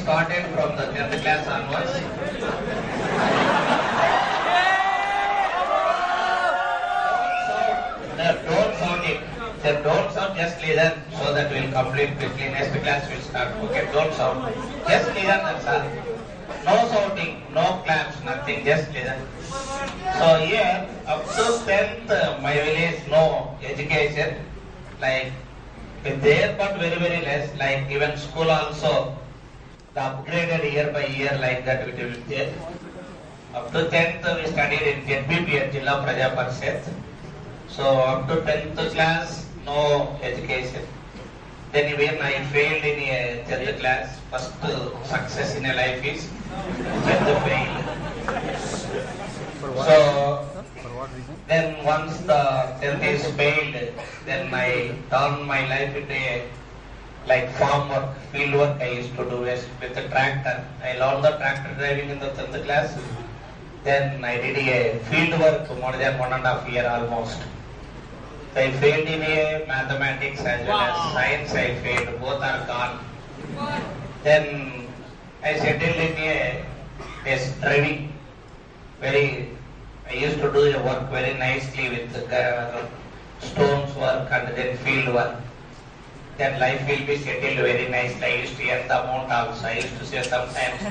started from the 10th class onwards. Don't sound it. Then don't sound, just listen so that we'll complete quickly. Next class will start. Okay, don't sound. Just listen, that's all. No shouting, no claps, nothing, just listen. So here, up to 10th, my village, no education. Like, there but very, very less. Like, even school also, the upgraded year by year like that it will be there. Up to 10th, we studied in ZBP, Jilla Praja Parishad. So up to 10th class, no education. Then even I failed in a 10th class. First success in a life is 10th fail. So then once the 10th is failed, then I turned my life into a like farm work, field work I used to do with the tractor. I learned the tractor driving in the 10th class. Then I did a field work more than 1.5 years almost. So I failed in a mathematics as well as science. I failed. Both are gone. Then I settled in a driving. I used to do the work very nicely with stones work and then field work. Then life will be settled very nicely. I used to earn the amount also. I used to say sometimes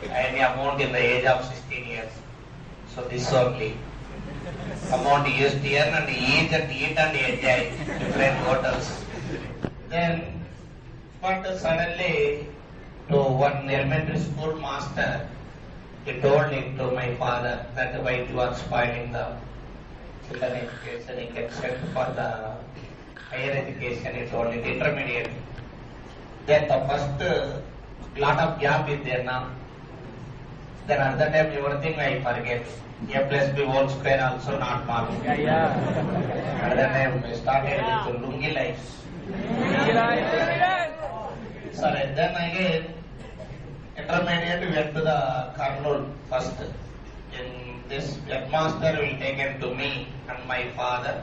any amount in the age of 16 years. So this only. Amount used to earn and eat and enjoy different hotels. Then, but suddenly, to one elementary school master, he told it to my father that why you are spoiling the children education, he can send for the higher education, he told it, intermediate. Then the first lot of gap is there now. Then at that time everything I forget. A plus B whole square also not marked. At that time I started with lungi lives. Sorry, then again intermediate went to the Kurnool first. In this headmaster will taken to me and my father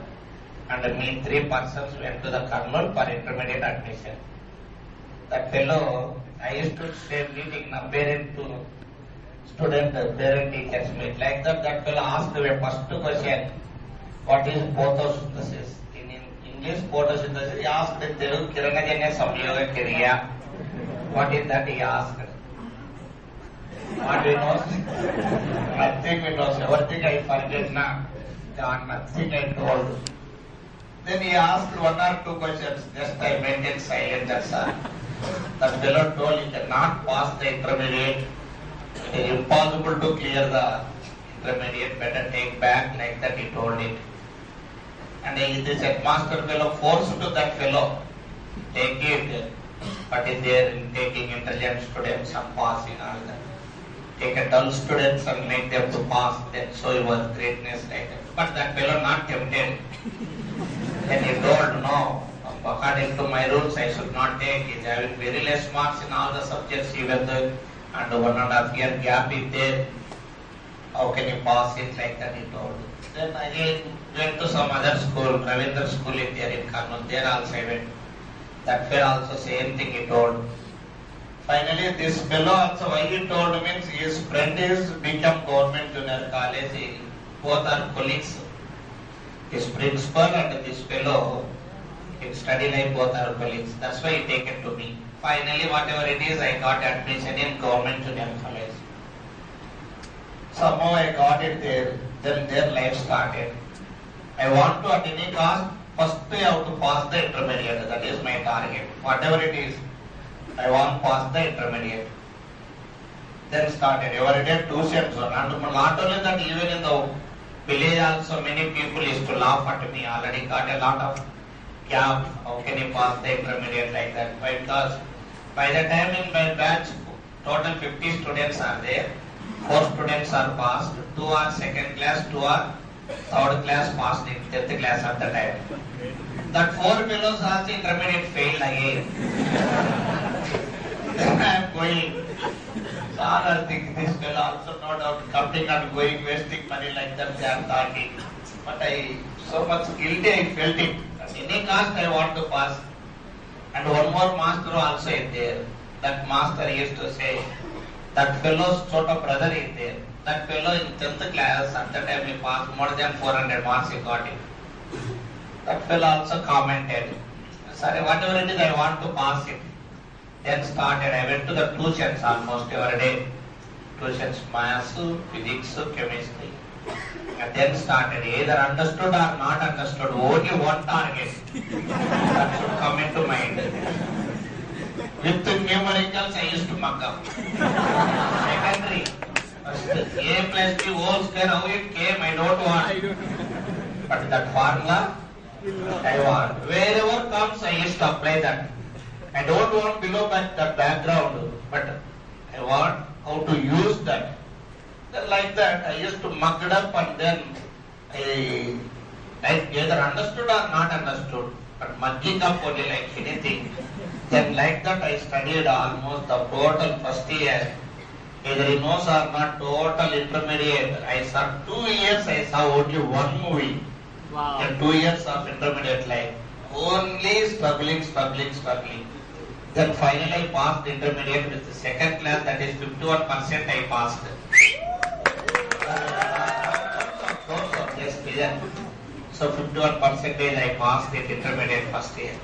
and me, 3 persons went to the Kurnool for intermediate admission. That fellow, I used to say meeting parent to student, parent teachers meet. Like that fellow asked the first question, what is photosynthesis? In English, photosynthesis, he asked in Telugu, Kiranajanya Samyoga Kriya. What is that he asked? What we know? Nothing we know. Everything I forget now. Nothing I told. Then he asked 1 or 2 questions. Just I maintained silence, that's all. The fellow told he cannot pass the intermediate. It is impossible to clear the intermediate. Better take back, like that he told it. And this headmaster fellow forced to that fellow. Take it. But is there in taking intelligent students and passing all that. Take a dull students and make them to pass, then show your greatness like that. But that fellow not tempted. Then he told, no, according to my rules I should not take. He is having very less marks in all the subjects even though and 1.5 year gap is there. How can you pass it like that, he told. Then again went to some other school, Ravindra school is there in Kurnool. There also I went. That fellow also same thing he told. Finally, this fellow also, why he told means his friend is become government junior college. Both are colleagues. His principal and this fellow in study life both are colleagues. That's why he taken to me. Finally, whatever it is, I got admission in government junior college. Somehow I got it there. Then their life started. I want to at any cost, first I have to pass the intermediate. That is my target. Whatever it is. I want to pass the intermediate. Then started. Every day tuitions. Not only that, even in the village also many people used to laugh at me. Already got a lot of gap. How can you pass the intermediate like that? Because by the time in my batch, total 50 students are there. 4 students are passed. 2 are second class, 2 are third class passed in 10th class at the time. That 4 fellows also intermediate failed again. Then I am going. So I think this fellow also no doubt coming and going, wasting money like that they are talking. But I so much guilty I felt it. At any cost I want to pass. And one more master also is there. That master used to say, that fellow's sort of brother is there. That fellow in 10th class, at that time he passed more than 400 marks he got it. That fellow also commented, sorry, whatever it is, I want to pass it. Then started, I went to the tuitions almost every day. Tuitions, maths, physics, chemistry. And then started, either understood or not understood, only one target. That should come into mind. With the numericals, I used to mug up. Secondary. A plus B whole square, how it came, I don't want. But that formula, I want. Wherever comes, I used to apply that. I don't want below that background, but I want how to use that. Then like that, I used to mug it up and then I either understood or not understood, but mugging up only like anything. Then like that I studied almost the total first year. Either he knows or not, total intermediate. I saw 2 years, I saw only one movie. Wow. In 2 years of intermediate life. Only struggling. Then finally I passed intermediate with the second class, that is 51% I passed. So 51% I passed in intermediate first year.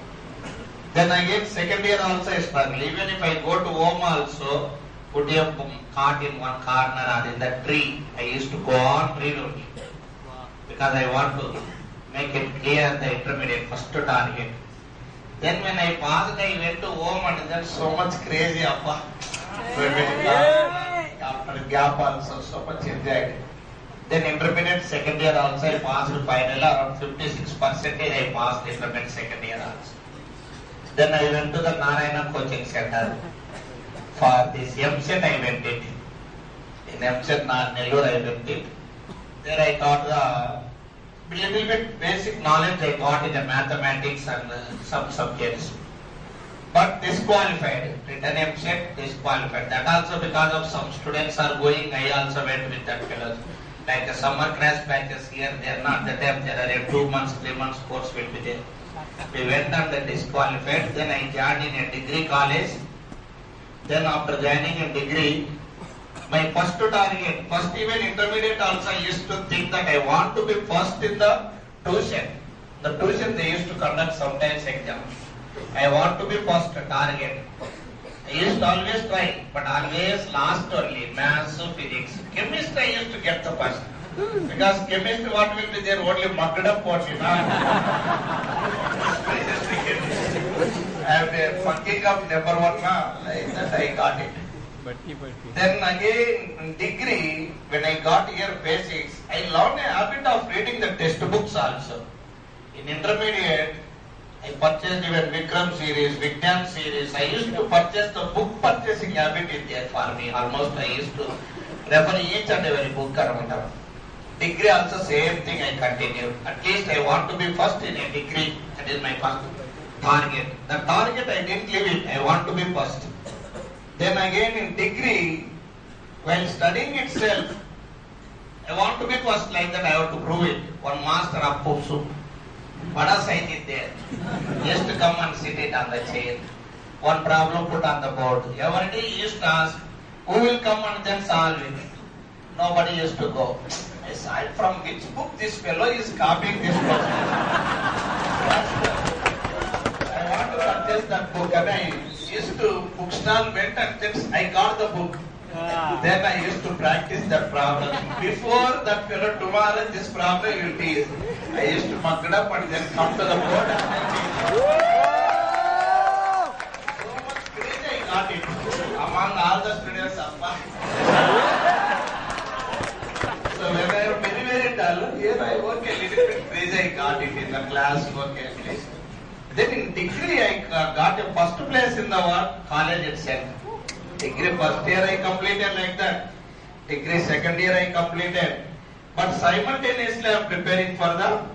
Then again second year also I struggle. Even if I go to home also, put a cart in one corner or in the tree, I used to go on read only. Because I want to make it clear the intermediate first target. Then when I passed, I went to home and then so much crazy appa. After gap also so much enjoyed. Then intermediate second year also I passed final around 56% I passed intermediate second year also. Then I went to the Narayana coaching center. For this MCET I went it. In MCET Nellore I went it. There I got the little bit basic knowledge I got in the mathematics and some subjects. But disqualified. Written MCET, disqualified. That also because of some students are going, I also went with that fellows. Like the summer crash batches here, they are not the time, there are a 2 months, 3 months course will be there. We went on the disqualified, then I joined in a degree college. Then after joining a degree, my first target, first even intermediate also I used to think that I want to be first in the tuition. The tuition they used to conduct sometimes exams. I want to be first target. I used to always try, but always last only, maths, physics. Chemistry I used to get the first. Because chemistry what will be there only mugged up what you know. I have been fucking up number one now, like that I got it. Then again in degree, when I got here basics, I learned a habit of reading the textbooks also. In intermediate, I purchased even Vikram series, Vigyan series. I used to purchase the book purchasing habit is there for me. Almost I used to refer each and every book around. Degree also same thing I continue. At least I want to be first in a degree. That is my first target. The target I didn't leave it. I want to be first. Then again in degree, while studying itself, I want to be first like that. I have to prove it. One master of Pupsu. Vada sign is there. Just to come and sit it on the chair. One problem put on the board. Every day he used to ask, who will come and then solve it? Nobody used to go. I said, from which book this fellow is copying this book? I want to purchase that book and I used to bookstall went and then I got the book. Then I used to practice that problem. Before that fellow tomorrow this problem will teach. I used to mug it up and then come to the board and then teach. So much crazy I got it. Among all the students, so when I am very dull, here I work a little bit crazy I got it in the class work at least. Then in degree I got a first place in the college itself. Degree first year I completed like that. Degree second year I completed. But simultaneously I am preparing for the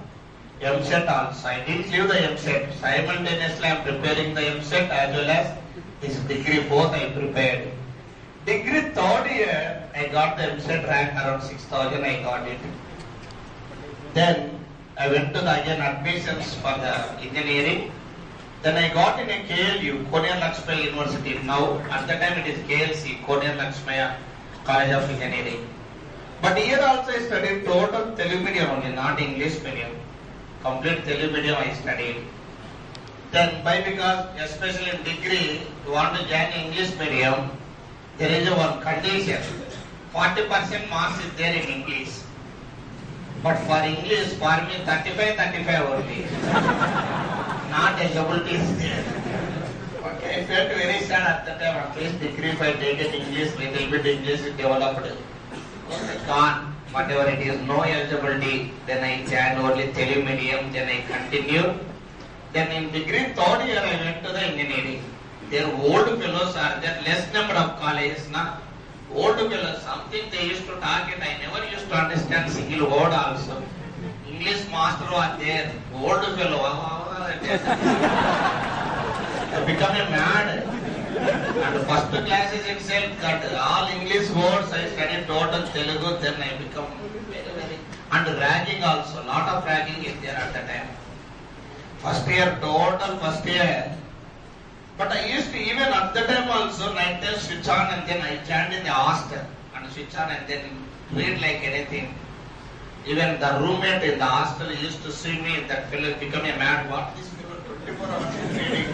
MCET also. I didn't leave the MCET. Simultaneously I am preparing the MCET as well as this degree both I prepared. Degree third year I got the MCET rank around 6,000 I got it. Then I went to the again admissions for the engineering. Then I got in a KLU, Konya Lakshmi University. Now, at the time it is KLC, Konya Lakshmi College of Engineering. But here also I studied total Telugu medium only, not English medium. Complete Telugu medium I studied. Then because especially in degree, you want to join English medium, there is one condition. 40% marks is there in English. But for English, for me 35 only. Not eligibility is there. Okay, I felt very sad at the time. At least degree if I take it English, little bit English is developed. Gone. Whatever it is, no eligibility. Then I joined only Telugu medium. Then I continued. Then in degree third year I went to the engineering. Their old fellows are there, less number of colleges. Old fellows, something they used to talk and I never used to understand single word also. English master was there, old fellow. They become a mad. And first classes itself, that all English words I studied total Telugu, then I become very. And ragging also, lot of ragging is there at the time. First year, total first year. But I used to, even at the time also, night time switch on and then I chant in the hostel. And switch on and then read like anything. Even the roommate in the hostel used to see me, that fellow become a mad. What this fellow 24 hours is reading?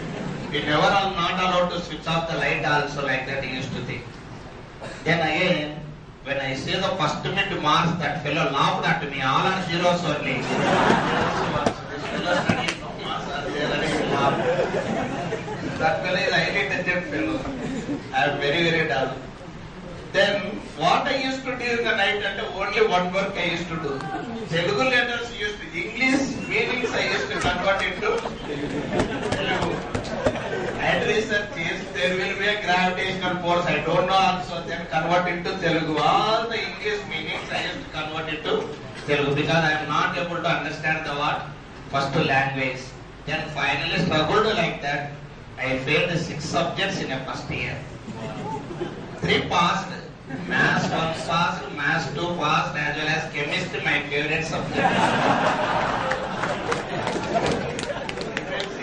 We never are not allowed to switch off the light also, like that he used to think. Then again, when I see the first mid marks, that fellow laughed at me, all are zeros only. This fellow studies no marks are there and he laughed. That fellow is highly intelligent fellow. I am very dull. Then what I used to do in the night, and only one work I used to do. Telugu letters used to, English meanings I used to convert into Telugu. And research is, there will be a gravitational force, I don't know also, then convert into Telugu. All the English meanings I used to convert into Telugu because I am not able to understand the what? First language. Then finally struggled like that. I failed 6 subjects in a first year. 3 passed. Maths 1 passed, Maths 2 passed, as well as chemistry, my favorite subject.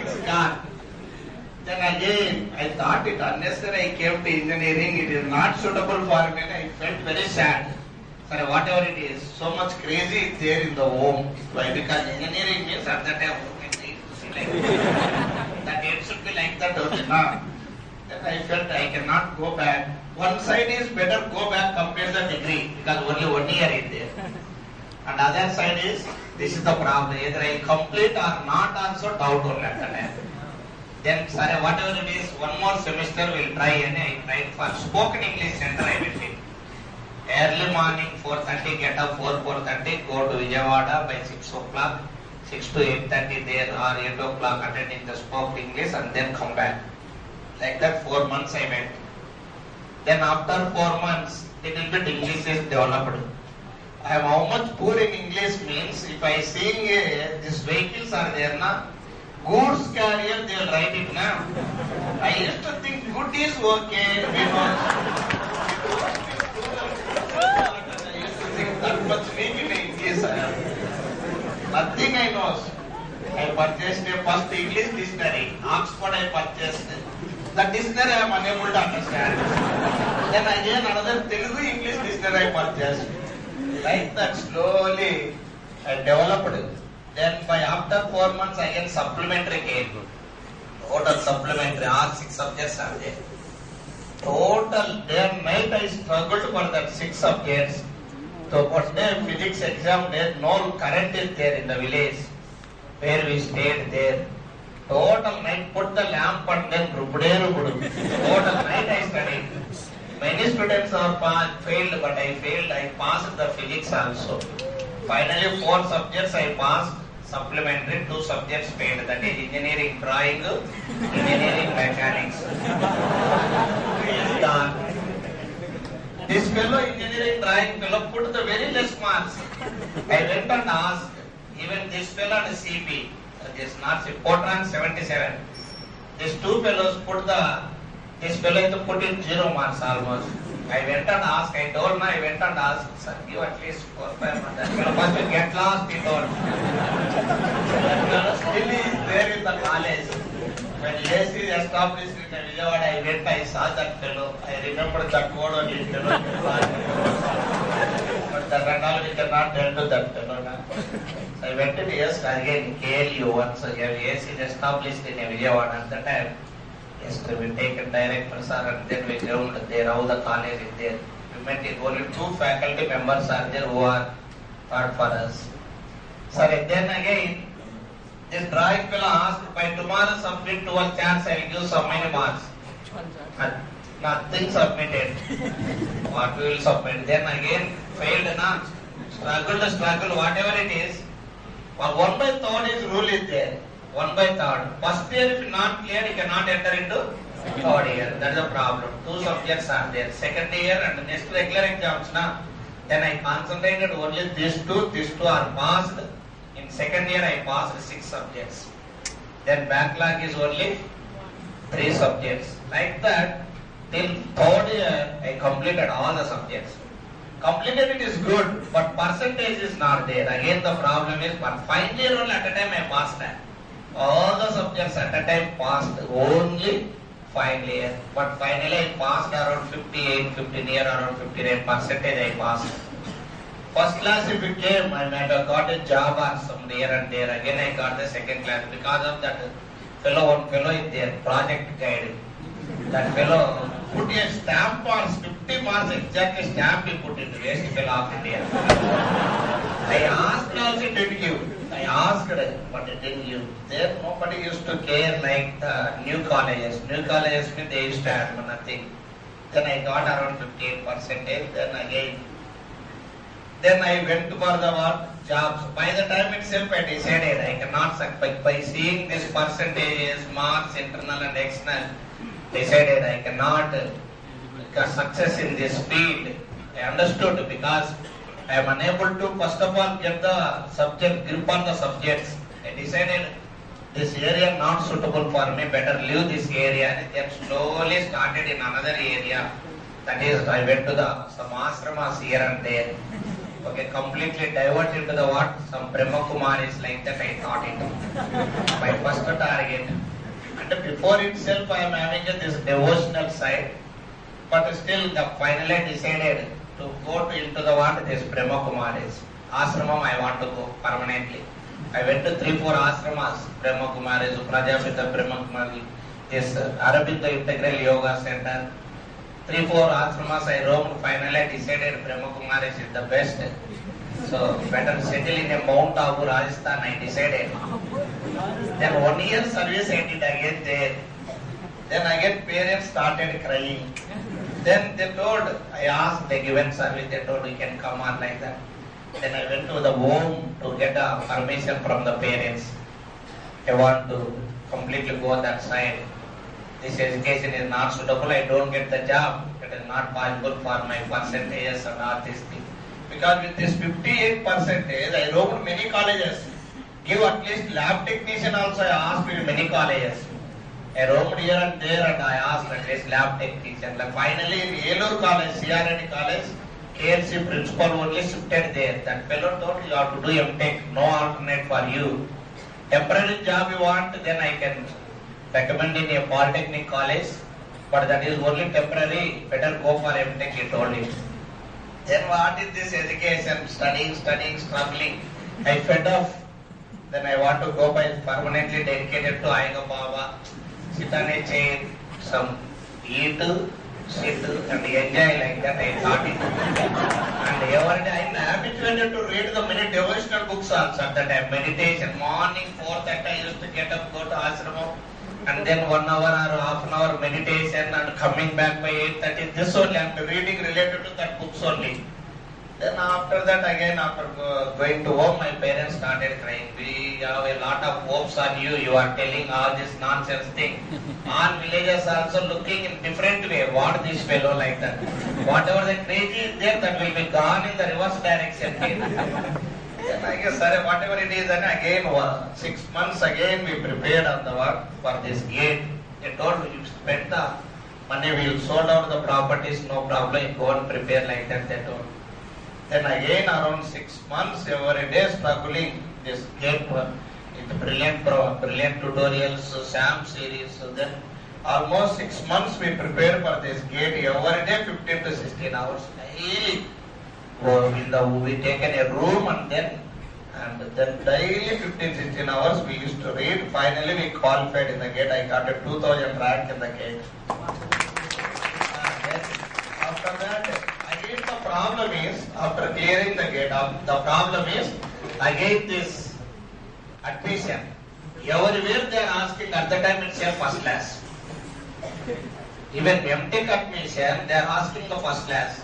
6 gone. Then again, I thought it unnecessary. I came to engineering. It is not suitable for me. I felt very sad. So whatever it is, so much crazy is there in the home. Why? Because engineering means at that time, that it should be like that only. Then I felt I cannot go back. One side is better go back compare the degree because only 1 year is there. And other side is, this is the problem. Either I complete or not also doubt only at that time. Then, sorry, whatever it is, one more semester we'll try and I tried for spoken English center I went in. Early morning 4:30, get up 4:30, go to Vijayawada by 6 o'clock, 6 to 8:30 there or 8 o'clock attending the spoken English and then come back. Like that 4 months I went. Then after 4 months, little bit English is developed. I am how much poor in English means, if I seeing these vehicles are there na, goods carrier they will write it now. I used to think good is okay, because I used to think that much weak in English I am. Nothing I know. I purchased a first English dictionary, Oxford I purchased. The dictionary I am unable to understand. Then again another Telugu English dictionary I purchased. Like that slowly I developed. Then by after 4 months again supplementary came. Total supplementary, all 6 subjects are there. Total day and night I struggled for that 6 subjects. So one day physics exam day, no current is there in the village where we stayed there. Total night put the lamp and then rubude. Total night I studied. Many students are failed, but I failed. I passed the physics also. Finally 4 subjects I passed. Supplementary 2 subjects failed. That is engineering drawing, engineering mechanics. This fellow engineering drawing fellow put the very less marks. I went and asked, even this fellow and CP, this not Potran 77. These 2 fellows put this fellow to put in 0 marks almost. I went and asked, I told him, I went and asked, sir, give at least 4 5 months. That fellow must get lost, he told. That fellow still is there in the college. When AC is established in Vijayawada, I went, I saw that fellow. I remember that word only fellow. But that and all we cannot tell to that fellow now. So I went to yes again, KLU once again. AC is established in Vijayawada at that time. Yes, we take a director sir and then we ground there, how the college is there. We met it, only 2 faculty members are there who are taught for us. So then again, this drawing fellow asked, by tomorrow submit 12 chance, I will give so many marks. Nothing submitted. What we will submit? Then again, failed na. Struggle, whatever it is. For 1/3 is rule is there. 1/3. First year if not clear, you cannot enter into third year. That is the problem. 2 subjects are there. Second year and next regular exams na. Then I concentrated only these two are passed. In second year I passed 6 subjects. Then backlog is only 3 subjects. Like that, till third year I completed all the subjects. Completed it is good, but percentage is not there. Again the problem is, but final year only at a time I passed that. All the subjects at a time passed, only final year. But finally I passed around 58, near around 59% I passed. First class if it came, I might have got a job or some here and there. Again I got the second class because of that one fellow is there, project guide. That fellow put a stamp or 50 marks, exactly stamp he put it, waste fellow of India. I asked also didn't give. I asked but it didn't give. There nobody used to care like the new colleges. New colleges they used to have nothing. Then I got around 58%. Then I went for the jobs. By the time itself I decided I cannot, by seeing this percentages, marks, internal and external, decided I cannot get success in this field. I understood because I am unable to first of all get the subject, grip on the subjects. I decided this area not suitable for me, better leave this area, and then slowly started in another area. That is, I went to some ashramas here and there. Okay, completely diverted to the what? Some Brahma Kumaris like that I thought it. My first target. And before itself I am having this devotional side. But still finally decided to go into the what? This Brahma Kumaris. Ashramam I want to go permanently. I went to 3-4 ashramas. Brahma Kumaris, Prajapita Brahma Kumari, this Arabinda Integral Yoga Center. 3-4 ashramas I roamed. Finally I decided Brahma Kumaris is the best. So better settle in a Mount Abu, Rajasthan, I decided. Then 1 year service I did again there. Then again parents started crying. Then they told, I asked, they given service, they told you can come on like that. Then I went to the home to get a permission from the parents. I want to completely go that side. This education is not suitable, I don't get the job. It is not possible for my percentages and all these things. Because with this 58%, I roamed many colleges. Give at least lab technician also I asked in many colleges. I roamed here and there and I asked at least lab technician. Like finally in Yelloor College, CRND College, KLC principal only shifted there. That fellow told you have to do MTech, no alternate for you. Temporary job you want, then I can recommend in a polytechnic college, but that is only temporary, better go for MTech, he told him. Then what is this education, studying, struggling, I fed off. Then I want to go by permanently dedicated to Ayanga Baba, sit on a chair, some eat, sit and enjoy like that, I thought it. And every day I am habituated to read the many devotional books also at that time, meditation, morning 4:30 I used to get up, go to ashram. And then 1 hour or half an hour meditation and coming back by 8:30. This only I am reading related to that books only. Then after that again, after going to home, my parents started crying. We have a lot of hopes on you. You are telling all this nonsense thing. All villagers also looking in different way. What this fellow like that? Whatever the crazy is there, that will be gone in the reverse direction. Then I guess whatever it is, and again 6 months again we prepared on the work for this gate. They told me you spend the money, we will sort out the properties, no problem, you go and prepare like that, they told. Then again around 6 months, every day struggling this gate. with brilliant tutorials, SAM series. So then almost 6 months we prepare for this gate every day 15 to 16 hours daily. We taken a room and then daily 15-16 hours we used to read. Finally we qualified in the gate. I got a 2000 rank in the gate. After that, again the problem is, after clearing the gate, the problem is again this admission. Everywhere they are asking at the time itself first class. Even MTech admission, they are asking the first class.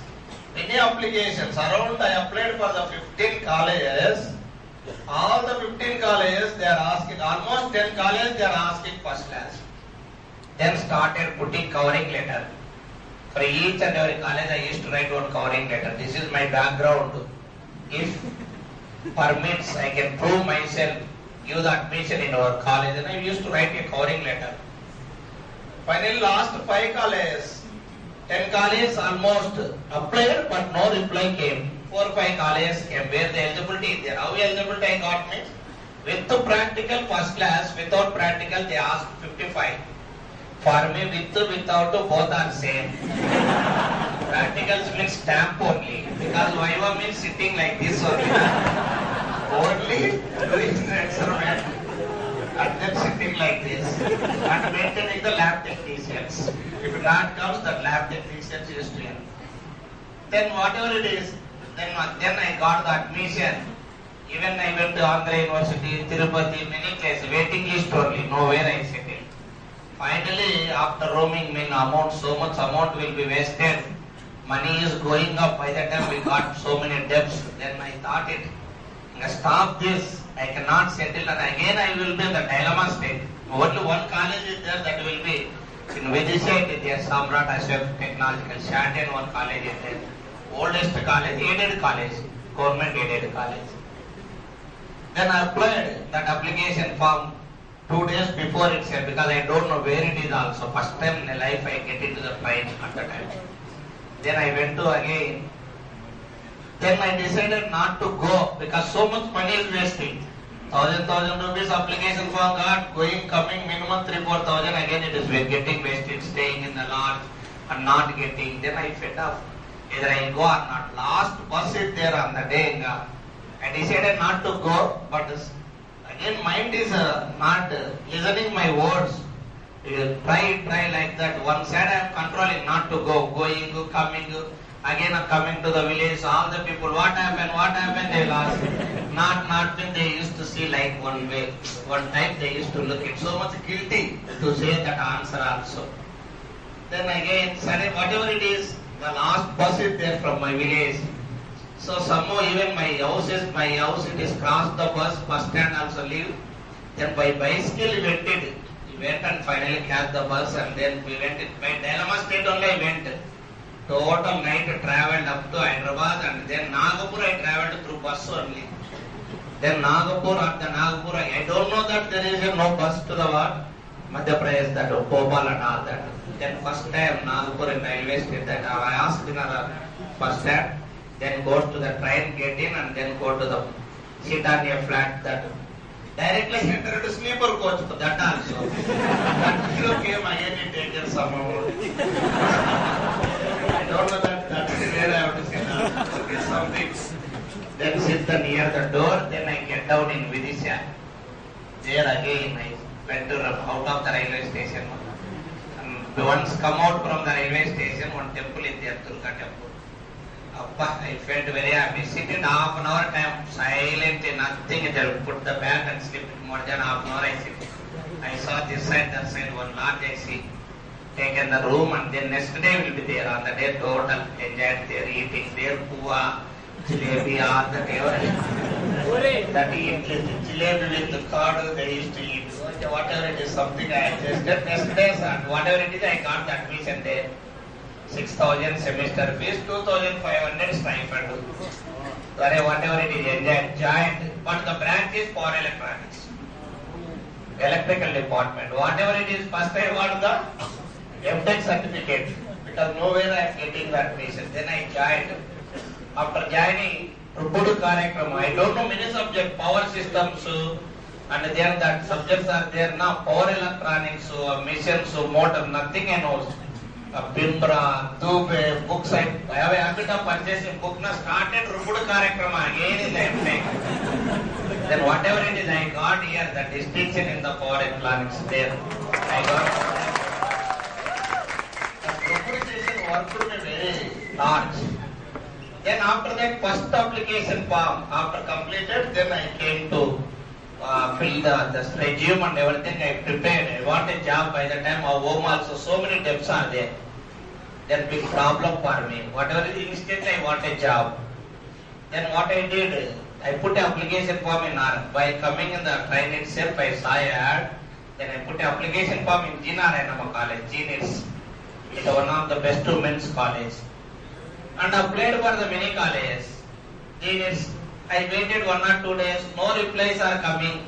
Many applications, around I applied for the 15 colleges. All the 15 colleges they are asking, almost 10 colleges they are asking first class. Then started putting covering letter. For each and every college I used to write one covering letter. This is my background. If permits, I can prove myself, give the admission in our college, and I used to write a covering letter. Finally, last 5 colleges, 10 colleges almost applied, but no reply came. 4 or 5 colleges came where the eligibility is there. How eligibility I got means, with the practical first class, without practical they asked 55. For me, with without both are same. Practicals means stamp only, because Viva means sitting like this only. Only doing the experiment and then sitting like this and maintaining the lab technicians. If that comes, the lab technicians used to help. Then whatever it is, then I got the admission. Even I went to Andhra University, Tirupati, many places, waiting list only, nowhere I settled. Finally, after roaming so much amount will be wasted. Money is going up. By the time we got so many debts, then I thought stop this. I cannot settle, and again I will be in the dilemma state. Only one college is there, that will be in Vidisha, it is there, Samrat Ashok Technological, Shantan one college is there. Oldest college, aided college, government aided college. Then I applied that application form 2 days before itself, because I don't know where it is also. First time in life I get into the train at the time. Then I went to again. Then I decided not to go because so much money is wasting. 1,000 rupees application form got, going, coming, minimum 3,000-4,000. Again it is getting wasted, staying in the lodge and not getting. Then I fed up. Either I go or not. Last bus is there on the day. I decided not to go, but again mind is not listening my words. Try like that. One side I am controlling not to go, going, coming, again coming to the village. All the people, what happened, they will ask. Not when they used to see like one way. One time they used to look at so much guilty to say that answer also. Then again, sorry, whatever it is, the last bus is there from my village. So somehow even my house it is crossed the bus stand also leave. Then by bicycle we went and finally catch the bus, and then we went by dilemma state only I went. Total night travelled up to Hyderabad, and then Nagpur I travelled through bus only. Then Nagpur, I don't know that there is no bus to the Madhya Pradesh, that Bhopal and all that. Then first time Nagpur in railway station, that I asked in the bus stand, then goes to the train, get in, and then go to the sit on a flat that directly entered to sleeper coach for that also. That hero came again and taken some amount. I don't know that is where I have to sit down. It's something. Then sit near the door, then I get down in Vidisha. There again I went out of the railway station. And once come out from the railway station, one temple is there, Durga temple. I felt very happy. Sitting half an hour time, silent, nothing. They put the bag and sleep. More than half an hour I sit. I saw this side, that side, one large I see. Taken the room, and then next day will be there. On the day total, enjoyed there, eating there, puwa, jalebi, all the day. That jalebi with the curd they used to eat. Whatever it is, something I adjusted. Next day, and whatever it is, I got the admission there. 6,000 semester fees, 2,500 stipend. Whatever it is, enjoyed. But the branch is for electronics. Electrical department. Whatever it is, first I want the MTech certificate. Because nowhere I am getting the admission. Then I joined. After joining, Rupudu Karyakrama, I don't know many subjects, power systems, And then that subjects are there now, power electronics, missions, motor, nothing I know. Bimbra, Dube, books, I have a habit of purchasing book, na started Rupudu Karakrama again in the MTech. Then whatever it is I got here, the distinction in the power electronics there, I got. The proposition worked to be very large. Then after that first application form, after completed, then I came to fill the resume and everything I prepared. I want a job by the time of home also. So many debts are there. Then big problem for me. Whatever is instantly I want a job. Then what I did, I put an application form in by coming in the train itself, I saw an ad. Then I put an application form in G. Narayanama College, GNITS. It's one of the best women's college. And applied for the many colleges. GNITS. I waited 1 or 2 days, no replies are coming.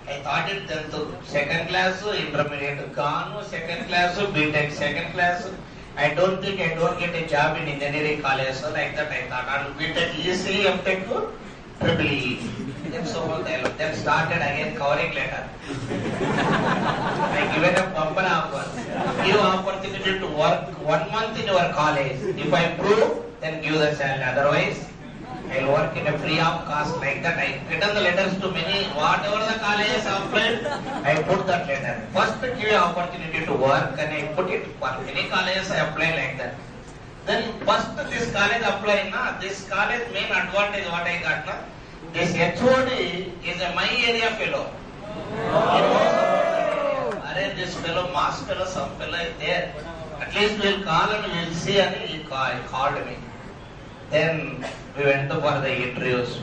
I thought it then to second class, intermediate, gone, second class, BTech, second class. I don't think I don't get a job in engineering college, so like that I thought. And BTech, EC, MTech, EEE. Then so on, then started again covering letter. I given a bumper offer. Give opportunity to work 1 month in your college. If I prove, then give the salary. Otherwise, I will work in a free of cost like that. I written the letters to many, whatever the colleges applied, I put that letter. First give opportunity to work and I put it for many colleges I apply like that. Then first this college apply, this college main advantage what I got, this HOD is a my area fellow. This fellow, mass fellow, some fellow is there. At least we'll call and we'll see, and he called me. Then we went for the interviews.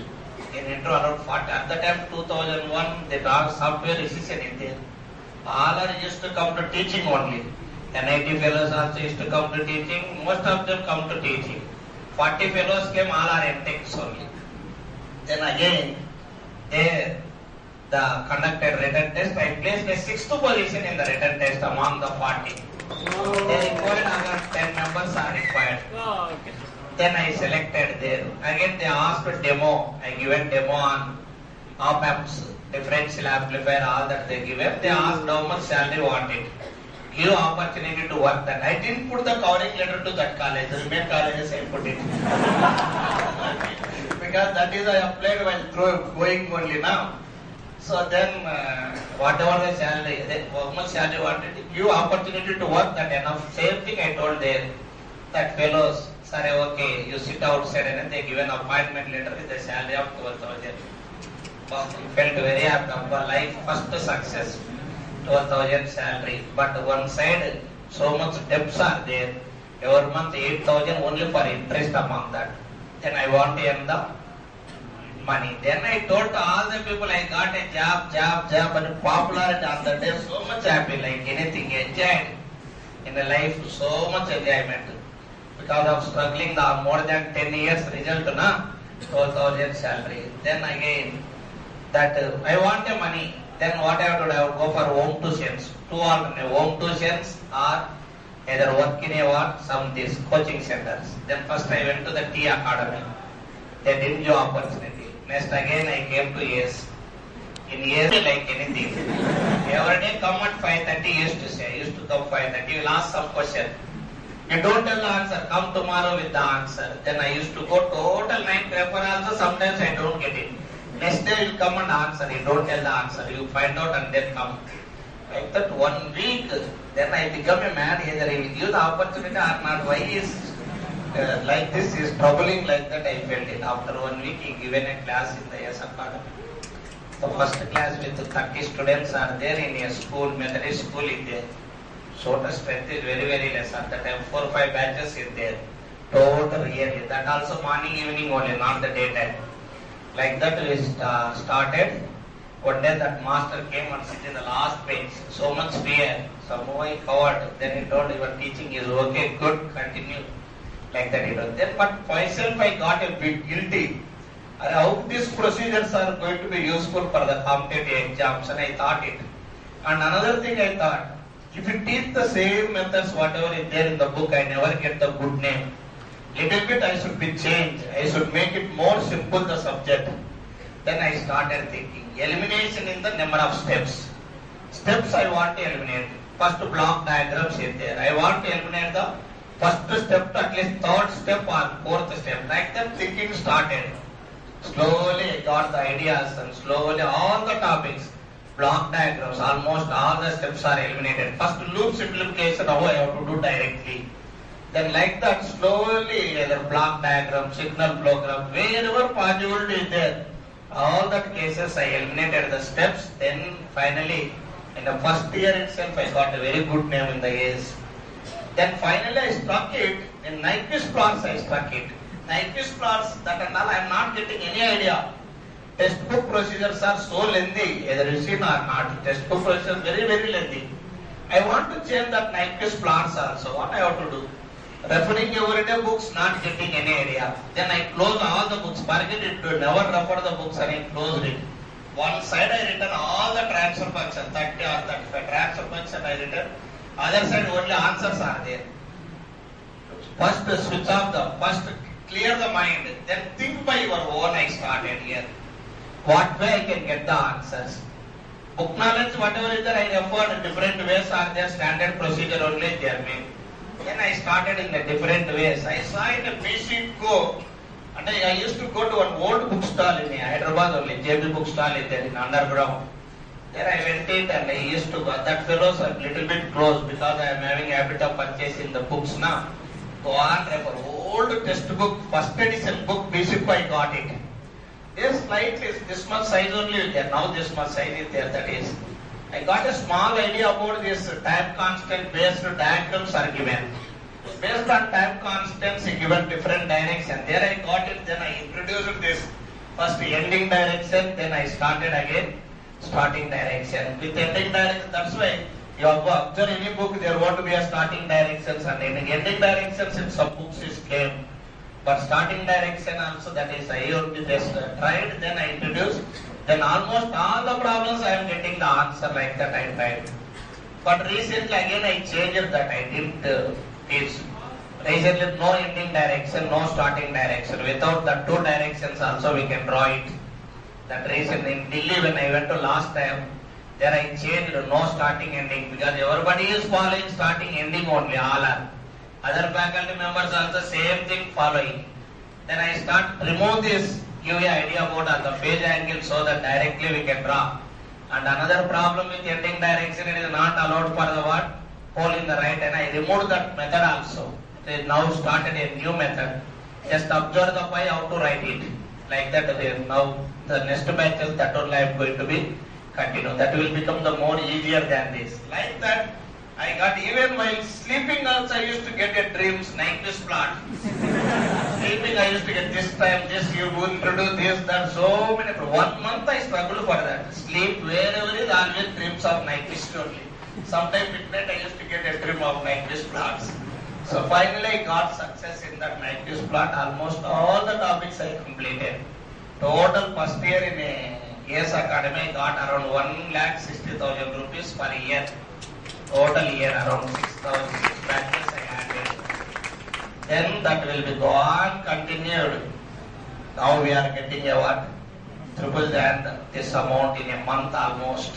In interview around 40, at the time 2001, the software recession in there. All are used to come to teaching only. NIT fellows also used to come to teaching. Most of them come to teaching. 40 fellows came, all are MTechs only. Then again, they conducted written test. I placed a 6th position in the written test among the 40. They required around 10 members are required. Then I selected there. Again they asked a demo. I given demo on op-amps, differential amplifier, all that they given. They asked how much salary wanted. Give opportunity to work that. I didn't put the covering letter to that college. The remaining colleges I put it. Because that is I applied while going only now. So then whatever the salary, how much salary wanted, give opportunity to work that enough. Same thing I told there. That fellows, sorry, okay, you sit outside and they give an appointment letter with a salary of 12,000. Felt very happy of my life, first success, 12,000 salary. But one side, so much debts are there. Every month 8,000 only for interest among that. Then I want to earn the money. Then I told to all the people I got a job, and popularity on the day, so much happy, like anything, enjoyed in the life, so much enjoyment. Because of struggling the more than 10 years result, 12,000 salary. Then again, that I want the money. Then what I have to do, I would go for home tuitions. Two alternate home tuitions or either work in some these coaching centers. Then first I went to the T Academy. They didn't give opportunity. Next again I came to AS. In AS like anything. Every day come at 5:30 used to say. I used to come 5:30. You will ask some question. You don't tell the answer, come tomorrow with the answer. Then I used to go total night paper also, sometimes I don't get it. Next day you come and answer, you don't tell the answer, you find out and then come. Like that 1 week, then I become a man, either he will give the opportunity or not. Why is like this, is troubling like that, I felt it. After 1 week he given a class in the AS Academy. The first class with 30 students are there in a school, Methodist school in there. So the strength is very, very less. At the time, 4 or 5 batches in there. Total really. That also morning, evening only, not the daytime. Like that we started. One day that master came and sit in the last bench. So much fear. So I covered. Then he told, your teaching is okay, good, continue. Like that he told. Then but myself I got a bit guilty. How these procedures are going to be useful for the competitive exams, and I thought it. And another thing I thought, if you teach the same methods, whatever is there in the book, I never get the good name. Little bit I should be changed. I should make it more simple, the subject. Then I started thinking, elimination in the number of steps. Steps I want to eliminate. First block diagrams is there. I want to eliminate the first step to at least third step or fourth step. Like that thinking started. Slowly I got the ideas and slowly all the topics, block diagrams, almost all the steps are eliminated. First loop simplification, how I have to do directly. Then like that slowly either block diagram, signal flow graph, wherever possibility is there, all that cases I eliminated the steps. Then finally in the first year itself I got a very good name in the AS. Then finally I struck it, in Nyquist plots I struck it. Nyquist plots, that and all I am not getting any idea. Textbook procedures are so lengthy, either you see or not. Textbook procedures very, very lengthy. I want to change that Nyquist plots also. What I have to do? Referring everyday books, not getting any idea. Then I close all the books, forget it, never refer the books and I closed it. One side I written all the transfer function, 30 or 35 transfer function I written. Other side only answers are there. First switch off first clear the mind, then think by your own. I started here. What way I can get the answers? Book knowledge, whatever is there, I referred different ways are there, standard procedure only they are made. Then I started in the different ways. I saw in a BC Co. And I used to go to an old bookstall in Hyderabad only, JB bookstall is there in underground. There I went in and I used to go. That fellows are little bit close because I am having a habit of purchasing the books now. Go on, refer. Old textbook, first edition book, BC Co. I got it. This slide is this much size only is there. Now this much size is there, that is. I got a small idea about this time constant based diagrams are given. Based on time constants given different direction. There I got it, then I introduced this first ending direction, then I started again starting direction. With ending direction, that's why you have to observe any book, there won't be a starting directions and ending directions in some books is claimed. But starting direction also, that is I have to just tried, then I introduced. Then almost all the problems I am getting the answer like that I tried. But recently again I changed that, I didn't teach. Recently no ending direction, no starting direction. Without the two directions also we can draw it. That reason in Delhi when I went to last time, there I changed no starting ending because everybody is following starting ending only, all are. Other faculty members also same thing following. Then I start remove this, give you idea about the phase angle so that directly we can draw. And another problem with ending direction, it is not allowed for the what? Hole in the right, and I removed that method also. They now started a new method. Just observe the way how to write it. Like that now the next batches that only I am going to be continue. That will become the more easier than this. Like that I got, even while sleeping also I used to get a dreams, Nyquist plot. Sleeping I used to get this time, this you will introduce this, that, so many. 1 month I struggled for that. Sleep wherever is always dreams of Nyquist only. Sometimes midnight I used to get a dream of Nyquist plots. So finally I got success in that Nyquist plot. Almost all the topics I completed. Total first year in a AS Academy I got around 1,60,000 rupees per year. Total year around 6,000 batches I added. Then that will be go on continued. Now we are getting a what? Triple than this amount in a month almost.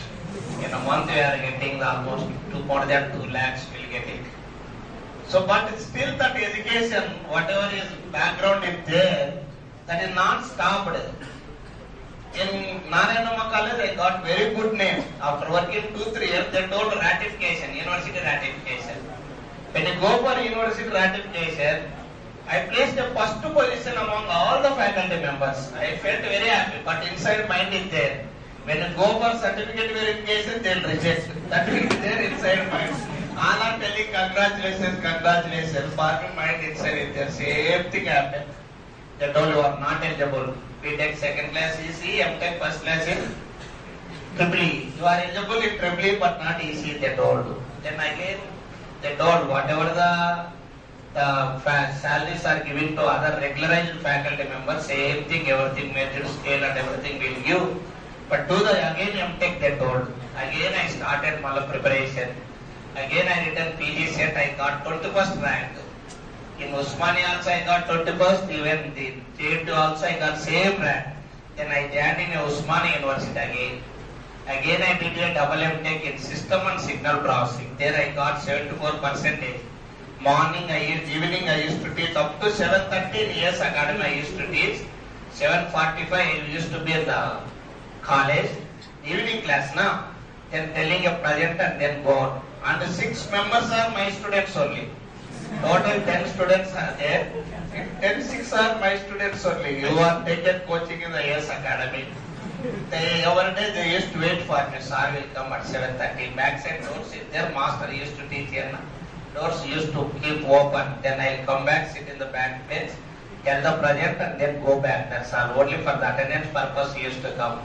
In a month we are getting almost more than 2 lakhs will get it. So but still that education, whatever is background is there, that is not stopped. In Narayanama College I got very good name. After working 2-3 years they told ratification, university ratification. When you go for university ratification, I placed the first position among all the faculty members. I felt very happy, but inside mind is there. When you go for certificate verification, they will reject. That will be there inside mind. All are telling congratulations, congratulations. For me mind inside is there. Same thing happened. They told you are not eligible. We take second class EC, MTech first class in EEE. You are eligible in EEE but not EC, they told. Then again, they told whatever the salaries are given to other regularized faculty members, same thing, everything, measured scale and everything will give. But do the again MTech, they told. Again I started my preparation. Again I written PG set, I got 21st rank. In Usmania also I got 21st, even the JET also I got same rank. Then I joined in Usmania University again. Again I did a double MTech in system and signal processing. There I got 74%. Morning evening I used to teach up to 7:30 years academy I used to teach. 7:45 I used to be in the college. Evening class now. Then telling a project and then go on. And 6 members are my students only. Total 10 students are there. 6 are my students only. You are taken coaching in the AS Academy. Every day they used to wait for me. Sir will come at 7:30. Backside doors, their master used to teach here. Doors used to keep open. Then I'll come back, sit in the back bench, tell the project and then go back. That's all. Only for the attendance purpose he used to come.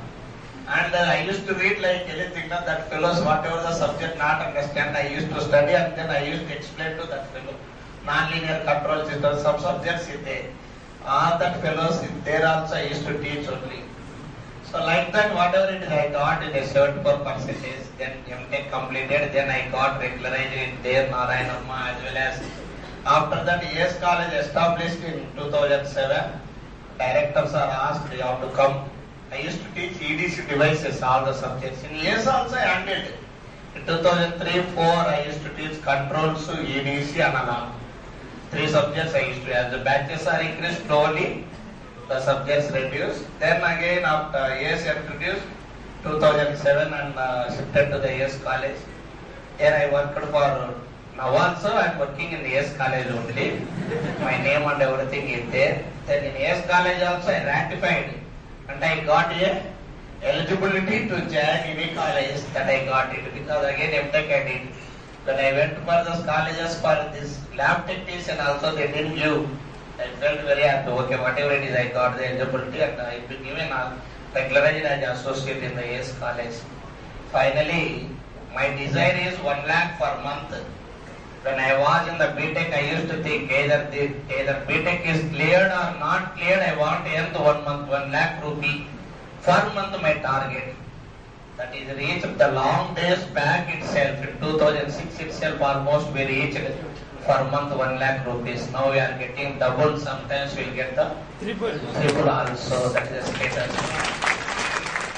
And I used to read like anything that fellows, whatever the subject not understand, I used to study and then I used to explain to that fellow. Non-linear control system, some subjects in there. All that fellows in there also I used to teach only. So like that, whatever it is, I got in a 74%. Then MTech completed, then I got regularized in there, Narayanama, as well as after that AS College established in 2007. Directors are asked, you have to come. I used to teach EDC devices, all the subjects. In AS also I handled. In 2003-4, I used to teach controls, EDC, analog. 3 subjects I used to. As the batches are increased slowly, the subjects reduced. Then again after AS introduced, 2007 and shifted to the AS College. Here I worked for, now also I am working in the AS College only. My name and everything is there. Then in AS College also I ratified and I got a eligibility to join any college that I got it, because again MTech I did. When I went for those colleges for this lab technician also they didn't give. I felt very happy. Okay, whatever it is, I got the eligibility and I been given a regularized as associate in the AS College. Finally, my desire is 1 lakh per month. When I was in the BTech, I used to think either BTech is cleared or not cleared. I want to earn 1 month, 1 lakh rupee per month my target. That is reached the long days back itself. In 2006 itself, almost we reached per month 1 lakh rupees. Now we are getting double. Sometimes we will get the triple also. That is the status.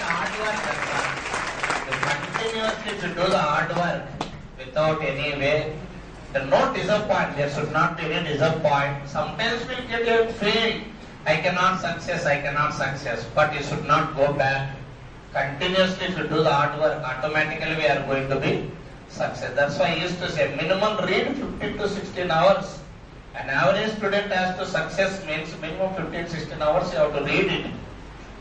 Hard work. Continuously to do the hard work without any way. There no disappointment. There should not be any disappointment. Sometimes we will get a fail. I cannot success. But you should not go back. Continuously, if you do the hard work, automatically we are going to be success. That's why I used to say minimum read 15 to 16 hours. An average student has to success means minimum 15-16 hours you have to read it.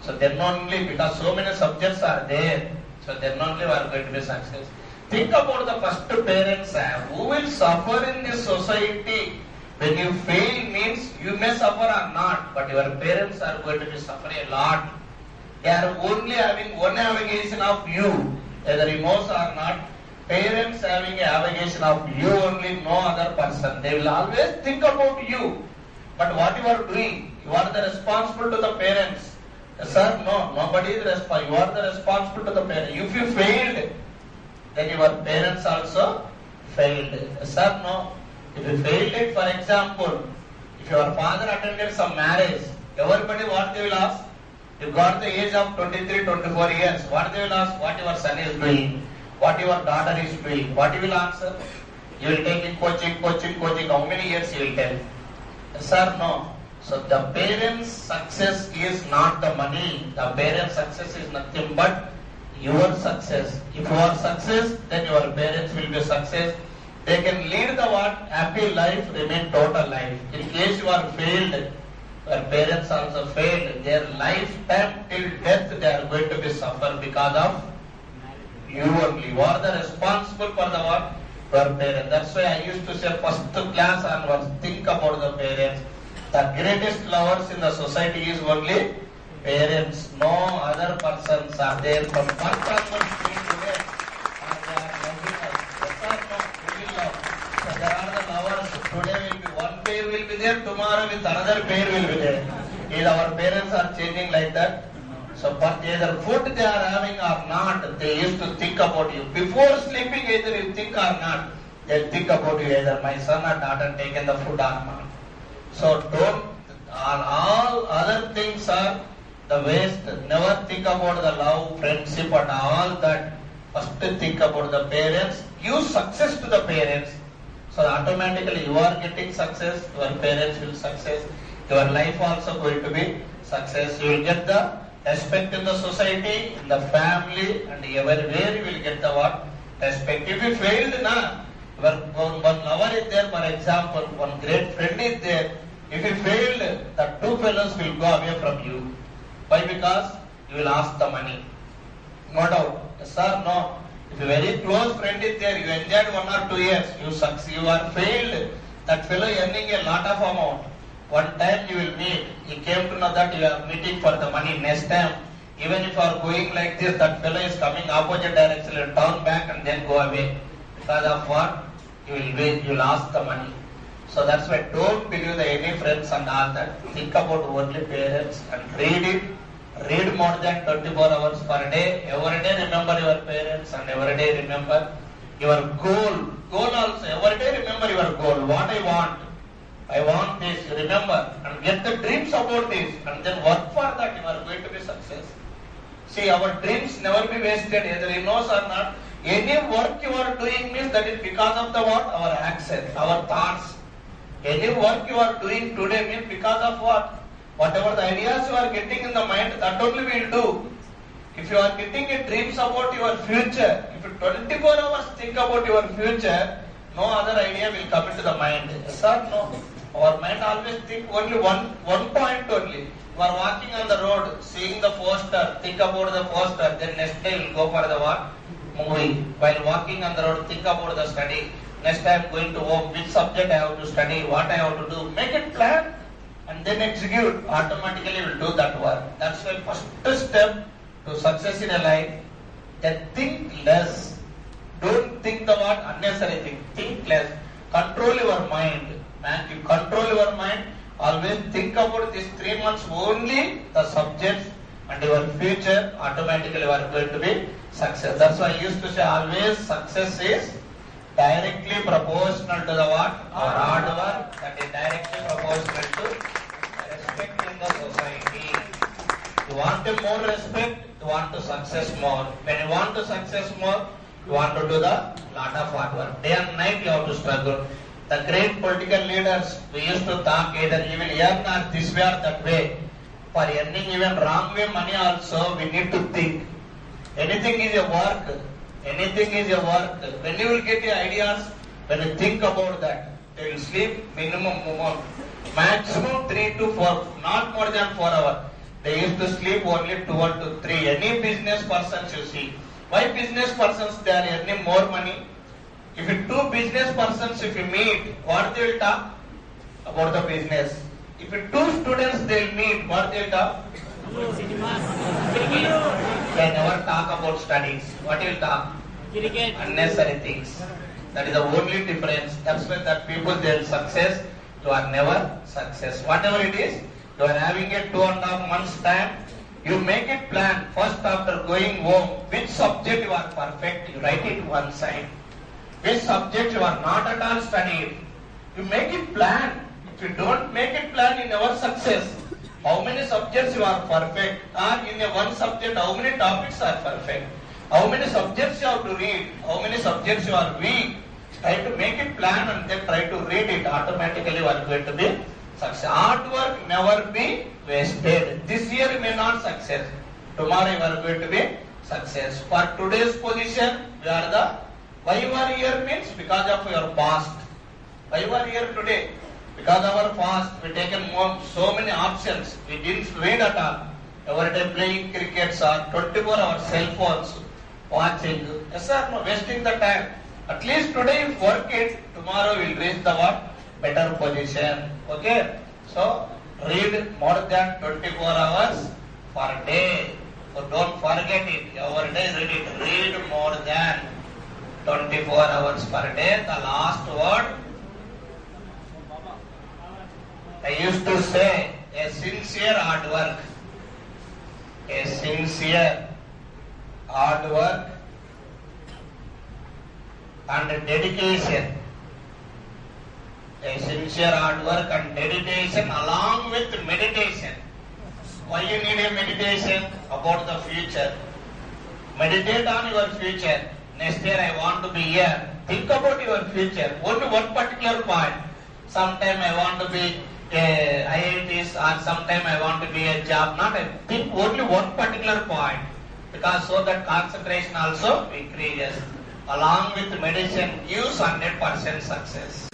So then only, because so many subjects are there, so then only we are going to be success. Think about the first parents who will suffer in this society. When you fail means you may suffer or not, but your parents are going to be suffering a lot. They are only having one avogation of you, whether remorse or not. Parents having an avogation of you only, no other person. They will always think about you. But what you are doing, you are the responsible to the parents. Sir, no, nobody is responsible. You are the responsible to the parents. If you failed, then your parents also failed. Sir, no. If you failed it, for example, if your father attended some marriage, everybody what they will ask? You got the age of 23, 24 years. What they will ask? What your son is doing? What your daughter is doing? What you will answer? You will take it coaching. How many years you will tell? Sir, no. So the parents' success is not the money. The parents' success is nothing but your success. If you are success, then your parents will be success. They can lead the happy life, remain total life. In case you are failed, your parents also failed. Their lifetime till death they are going to be suffer because of you only. You are the responsible for the what? Your parents. That's why I used to say first class onwards, think about the parents. The greatest lovers in the society is only parents. No other persons are there from one person today. There are the lovers. Today will be one pair will be there, tomorrow with another pair will be there. If our parents are changing like that, so for either food they are having or not, they used to think about you. Before sleeping, either you think or not, they'll think about you, either my son or daughter taken the food or not. So don't, all other things are the waste. Never think about the love, friendship and all that. First think about the parents. Give success to the parents. So automatically you are getting success, your parents will success, your life also going to be success. You will get the respect in the society, in the family, and everywhere you will get the what? Respect. If you failed, one lover is there, for example, one great friend is there. If you failed, the two fellows will go away from you. Why? Because you will ask the money. No doubt. Yes or no? If a very close friend is there, you enjoyed 1 or 2 years, you succeed, you are failed, that fellow earning a lot of amount. One time you will meet, he came to know that you are meeting for the money. Next time, even if you are going like this, that fellow is coming opposite direction, you turn back and then go away. Because of what? You will wait, you will ask the money. So that's why don't believe the any friends and all that. Think about only parents and read it. Read more than 24 hours per day. Every day remember your parents and every day remember your goal. Goal also. Every day remember your goal. What I want. I want this. Remember and get the dreams about this and then work for that. You are going to be success. See, our dreams never be wasted, either he knows or not. Any work you are doing means that is because of the what? Our actions, our thoughts. Any work you are doing today means because of what? Whatever the ideas you are getting in the mind, that only we will do. If you are getting a dreams about your future, if you 24 hours think about your future, no other idea will come into the mind. Yes or no? Our mind always think only one point only. You are walking on the road, seeing the poster, think about the poster, then next day you will go for the what? Movie. While walking on the road, think about the study. Next time going to home, which subject I have to study, what I have to do. Make it plan and then execute. Automatically will do that work. That's why first step to success in a life, then think less. Don't think the what? Unnecessary thing. Think less. Control your mind. Man, you control your mind. Always think about these 3 months only, the subjects and your future, automatically you are going to be success. That's why I used to say always success is directly proportional to the what? Our hard work. That is directly proportional to respect in the society. You want more respect, you want to success more. When you want to success more, you want to do the lot of hard work. Day and night you have to struggle. The great political leaders, we used to talk either he will earn or this way or that way. For earning even wrong way money also, we need to think. Anything is a work. Anything is a work. When you will get the ideas, when you think about that, they will sleep maximum 3 to 4, not more than 4 hours. They used to sleep only 2 or 3. Any business persons you see. Why business persons they are earning more money? If you two business persons, if you meet, what they will talk? About the business. If you two students they will meet, what they will talk? They never talk about studies. What will talk? Cricket. Unnecessary things. That is the only difference. That's why that people they will success. You are never success. Whatever it is, you are having a 2.5 months time. You make it plan. First after going home, which subject you are perfect, you write it one side. Which subject you are not at all studied. You make it plan. If you don't make it plan, you never success. How many subjects you are perfect? Or in a one subject, how many topics are perfect? How many subjects you have to read? How many subjects you are weak? Try to make it plan and then try to read it. Automatically you are going to be success. Hard work never be wasted. This year you may not success. Tomorrow you are going to be success. For today's position, we are the why you are here means because of your past. Why you are here today? Because of our past, we taken so many options. We didn't read at all. Every day playing crickets or 24 hours cell phones, watching. Yes sir, no, wasting the time. At least today you work it, tomorrow we will reach the what? Better position. Okay? So, read more than 24 hours per day. So don't forget it. Every day read it. Read more than 24 hours per day. The last word, I used to say, a sincere hard work. A sincere hard work and dedication. A sincere hard work and dedication along with meditation. Why you need a meditation about the future? Meditate on your future. Next year I want to be here. Think about your future. Only one particular point. Sometime I want to be a IITs or sometime I want to be a job. Not a think only one particular point. Because so that concentration also increases. Along with medicine gives 100% success.